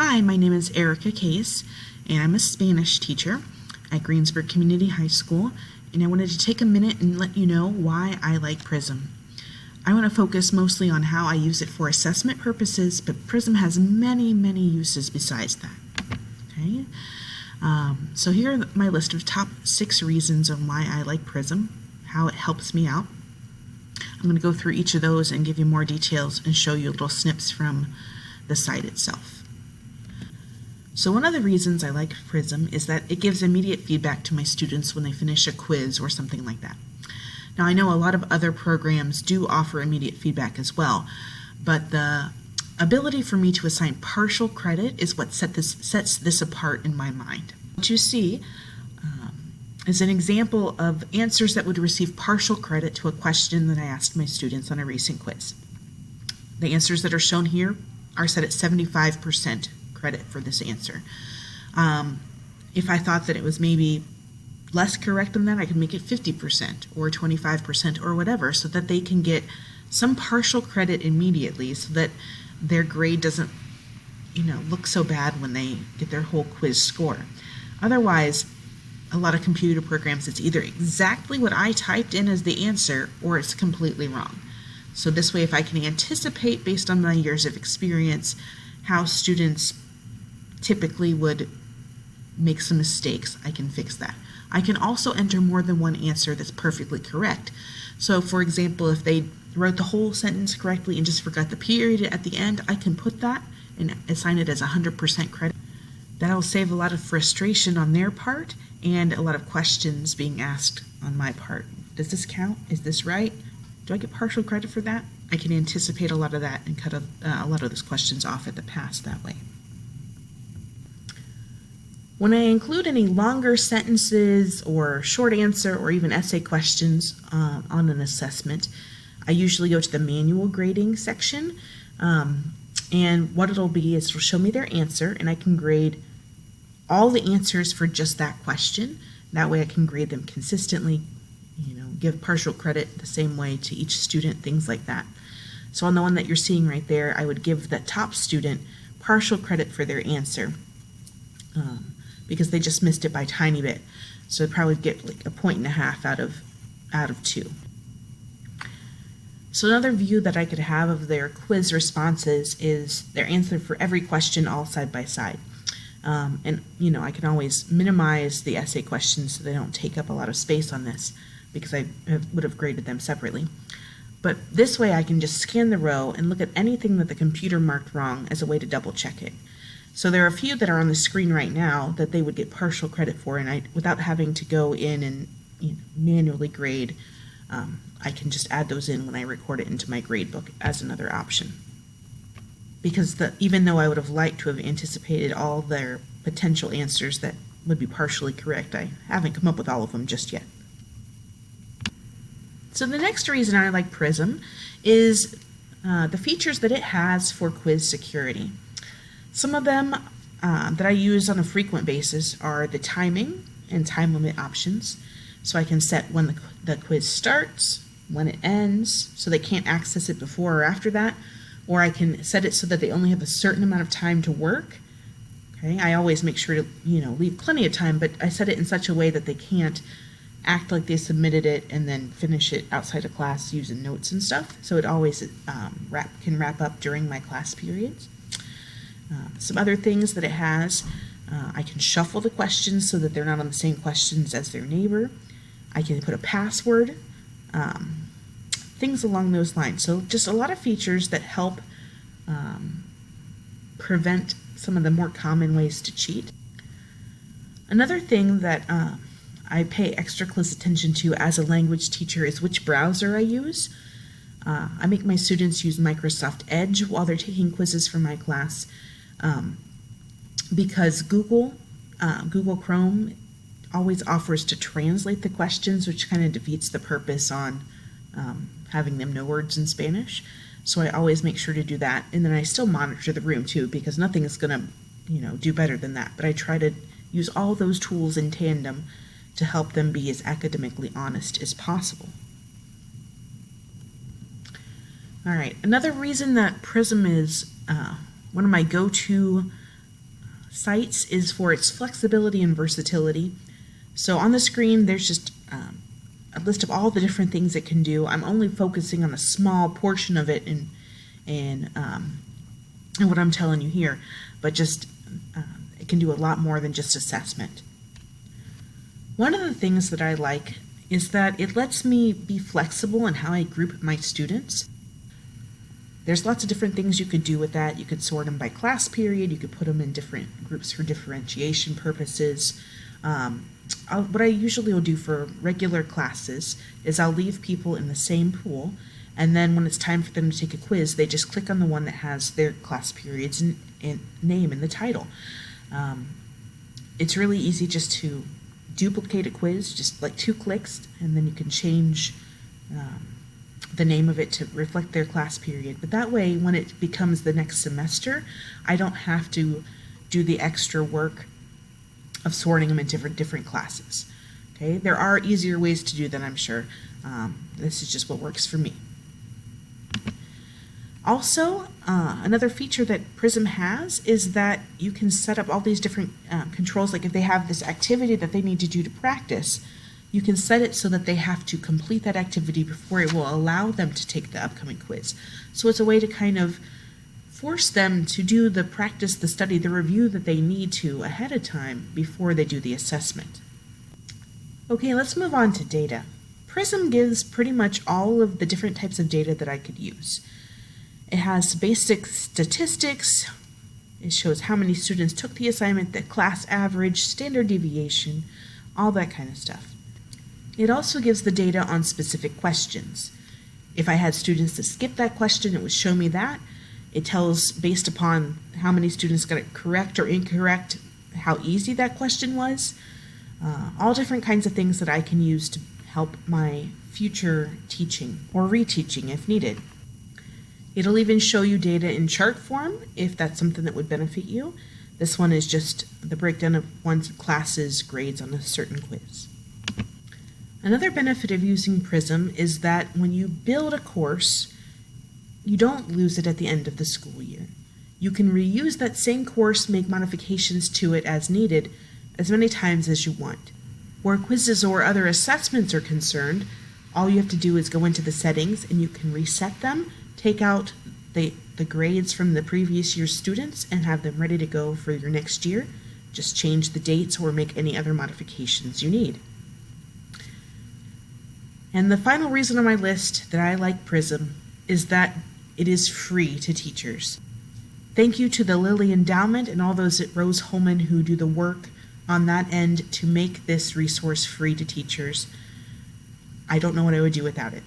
Hi, my name is Erica Case, and I'm a Spanish teacher at Greensburg Community High School, and I wanted to take a minute and let you know why I like PRISM. I want to focus mostly on how I use it for assessment purposes, but PRISM has many, many uses besides that. Okay, so here are my list of top 6 reasons on why I like PRISM, how it helps me out. I'm going to go through each of those and give you more details and show you little snips from the site itself. So one of the reasons I like PRISM is that it gives immediate feedback to my students when they finish a quiz or something like that. Now I know a lot of other programs do offer immediate feedback as well, but the ability for me to assign partial credit is what sets this apart in my mind. What you see is an example of answers that would receive partial credit to a question that I asked my students on a recent quiz. The answers that are shown here are set at 75% credit for this answer. If I thought that it was maybe less correct than that, I could make it 50% or 25% or whatever, so that they can get some partial credit immediately, so that their grade doesn't, look so bad when they get their whole quiz score. Otherwise, a lot of computer programs, it's either exactly what I typed in as the answer or it's completely wrong. So this way, if I can anticipate based on my years of experience how students typically would make some mistakes, I can fix that. I can also enter more than one answer that's perfectly correct. So for example, if they wrote the whole sentence correctly and just forgot the period at the end, I can put that and assign it as 100% credit. That'll save a lot of frustration on their part and a lot of questions being asked on my part. Does this count? Is this right? Do I get partial credit for that? I can anticipate a lot of that and cut a lot of those questions off at the pass that way. When I include any longer sentences or short answer or even essay questions on an assessment, I usually go to the manual grading section, and what it'll be is it'll show me their answer, and I can grade all the answers for just that question. That way I can grade them consistently, give partial credit the same way to each student, things like that. So on the one that you're seeing right there, I would give the top student partial credit for their answer, because they just missed it by a tiny bit. So I'd probably get like 1.5 points out of 2. So another view that I could have of their quiz responses is their answer for every question all side by side. And I can always minimize the essay questions so they don't take up a lot of space on this, because I would have graded them separately. But this way I can just scan the row and look at anything that the computer marked wrong as a way to double check it. So there are a few that are on the screen right now that they would get partial credit for, and without having to go in and manually grade, I can just add those in when I record it into my grade book as another option. Because even though I would have liked to have anticipated all their potential answers that would be partially correct, I haven't come up with all of them just yet. So the next reason I like PRISM is the features that it has for quiz security. Some of them that I use on a frequent basis are the timing and time limit options. So I can set when the quiz starts, when it ends, so they can't access it before or after that. Or I can set it so that they only have a certain amount of time to work. Okay, I always make sure to leave plenty of time, but I set it in such a way that they can't act like they submitted it and then finish it outside of class using notes and stuff. So it always can wrap up during my class periods. Some other things that it has, I can shuffle the questions so that they're not on the same questions as their neighbor. I can put a password, things along those lines. So just a lot of features that help prevent some of the more common ways to cheat. Another thing that I pay extra close attention to as a language teacher is which browser I use. I make my students use Microsoft Edge while they're taking quizzes for my class, because Google Chrome always offers to translate the questions, which kind of defeats the purpose on having them know words in Spanish. So I always make sure to do that, and then I still monitor the room too, because nothing is going to do better than that. But I try to use all those tools in tandem to help them be as academically honest as possible. All right, another reason that PRISM is one of my go-to Sites is for its flexibility and versatility. So on the screen, there's just a list of all the different things it can do. I'm only focusing on a small portion of it in what I'm telling you here, but just it can do a lot more than just assessment. One of the things that I like is that it lets me be flexible in how I group my students. There's lots of different things you could do with that. You could sort them by class period. You could put them in different groups for differentiation purposes. What I usually will do for regular classes is I'll leave people in the same pool, and then when it's time for them to take a quiz, they just click on the one that has their class periods and name in the title. It's really easy just to duplicate a quiz, just like 2 clicks, and then you can change the name of it to reflect their class period. But that way, when it becomes the next semester, I don't have to do the extra work of sorting them into different classes. Okay, there are easier ways to do that, I'm sure. This is just what works for me. Also, another feature that PRISM has is that you can set up all these different controls. Like if they have this activity that they need to do to practice, you can set it so that they have to complete that activity before it will allow them to take the upcoming quiz. So it's a way to kind of force them to do the practice, the study, the review that they need to ahead of time before they do the assessment. Okay, let's move on to data. PRISM gives pretty much all of the different types of data that I could use. It has basic statistics. It shows how many students took the assignment, the class average, standard deviation, all that kind of stuff. It also gives the data on specific questions. If I had students that skipped that question, it would show me that. It tells, based upon how many students got it correct or incorrect, how easy that question was. All different kinds of things that I can use to help my future teaching or reteaching if needed. It'll even show you data in chart form if that's something that would benefit you. This one is just the breakdown of one's class's grades on a certain quiz. Another benefit of using PRISM is that when you build a course, you don't lose it at the end of the school year. You can reuse that same course, make modifications to it as needed, as many times as you want. Where quizzes or other assessments are concerned, all you have to do is go into the settings and you can reset them, take out the grades from the previous year's students and have them ready to go for your next year. Just change the dates or make any other modifications you need. And the final reason on my list that I like PRISM is that it is free to teachers. Thank you to the Lilly Endowment and all those at Rose-Hulman who do the work on that end to make this resource free to teachers. I don't know what I would do without it.